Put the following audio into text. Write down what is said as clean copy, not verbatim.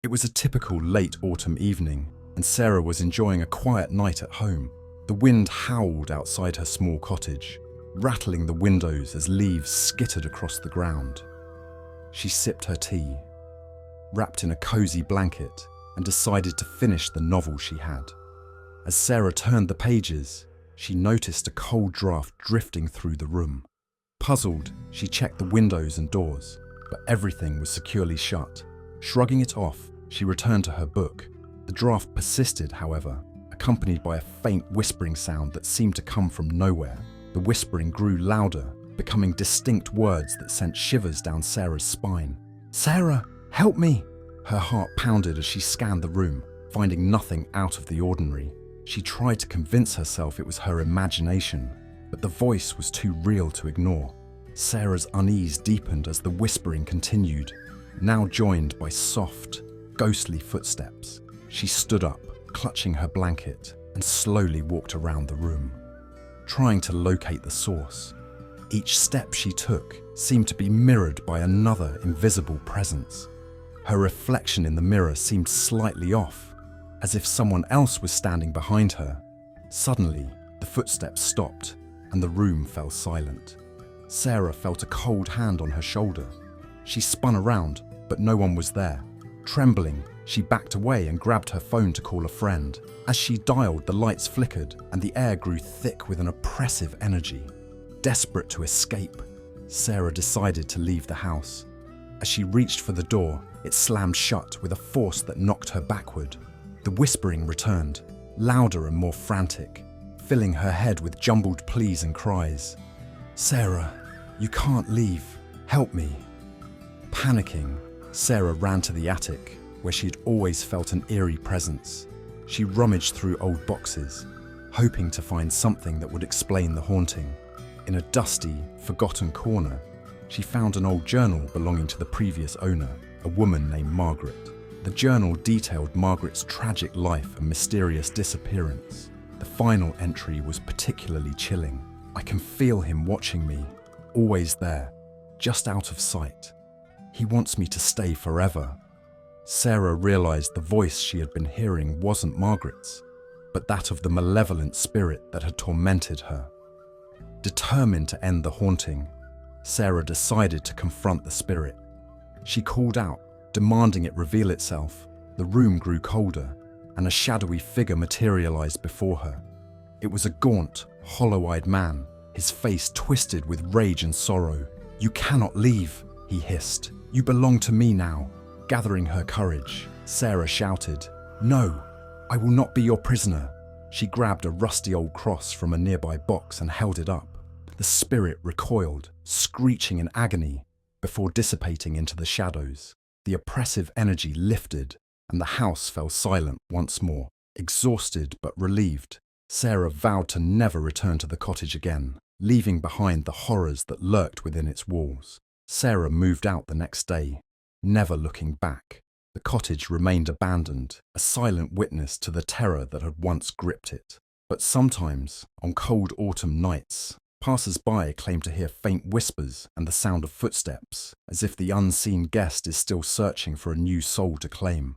It was a typical late autumn evening, and Sarah was enjoying a quiet night at home. The wind howled outside her small cottage, rattling the windows as leaves skittered across the ground. She sipped her tea, wrapped in a cozy blanket, and decided to finish the novel she had. As Sarah turned the pages, she noticed a cold draft drifting through the room. Puzzled, she checked the windows and doors, but everything was securely shut. Shrugging it off, she returned to her book. The draft persisted, however, accompanied by a faint whispering sound that seemed to come from nowhere. The whispering grew louder, becoming distinct words that sent shivers down Sarah's spine. "Sarah, help me!" Her heart pounded as she scanned the room, finding nothing out of the ordinary. She tried to convince herself it was her imagination, but the voice was too real to ignore. Sarah's unease deepened as the whispering continued, now joined by soft, ghostly footsteps. She stood up, clutching her blanket, and slowly walked around the room, trying to locate the source. Each step she took seemed to be mirrored by another invisible presence. Her reflection in the mirror seemed slightly off, as if someone else was standing behind her. Suddenly, the footsteps stopped, and the room fell silent. Sarah felt a cold hand on her shoulder. She spun around, but no one was there. Trembling, she backed away and grabbed her phone to call a friend. As she dialed, the lights flickered, and the air grew thick with an oppressive energy. Desperate to escape, Sarah decided to leave the house. As she reached for the door, it slammed shut with a force that knocked her backward. The whispering returned, louder and more frantic, filling her head with jumbled pleas and cries. "Sarah, you can't leave. Help me." Panicking, Sarah ran to the attic, where she had always felt an eerie presence. She rummaged through old boxes, hoping to find something that would explain the haunting. In a dusty, forgotten corner, she found an old journal belonging to the previous owner, a woman named Margaret. The journal detailed Margaret's tragic life and mysterious disappearance. The final entry was particularly chilling. "I can feel him watching me, always there, just out of sight. He wants me to stay forever." Sarah realized the voice she had been hearing wasn't Margaret's, but that of the malevolent spirit that had tormented her. Determined to end the haunting, Sarah decided to confront the spirit. She called out, demanding it reveal itself. The room grew colder, and a shadowy figure materialized before her. It was a gaunt, hollow-eyed man, his face twisted with rage and sorrow. "You cannot leave," he hissed. "You belong to me now." Gathering her courage, Sarah shouted, "No, I will not be your prisoner." She grabbed a rusty old cross from a nearby box and held it up. The spirit recoiled, screeching in agony, before dissipating into the shadows. The oppressive energy lifted, and the house fell silent once more. Exhausted but relieved, Sarah vowed to never return to the cottage again, leaving behind the horrors that lurked within its walls. Sarah moved out the next day, never looking back. The cottage remained abandoned, a silent witness to the terror that had once gripped it. But sometimes, on cold autumn nights, passers-by claim to hear faint whispers and the sound of footsteps, as if the unseen guest is still searching for a new soul to claim.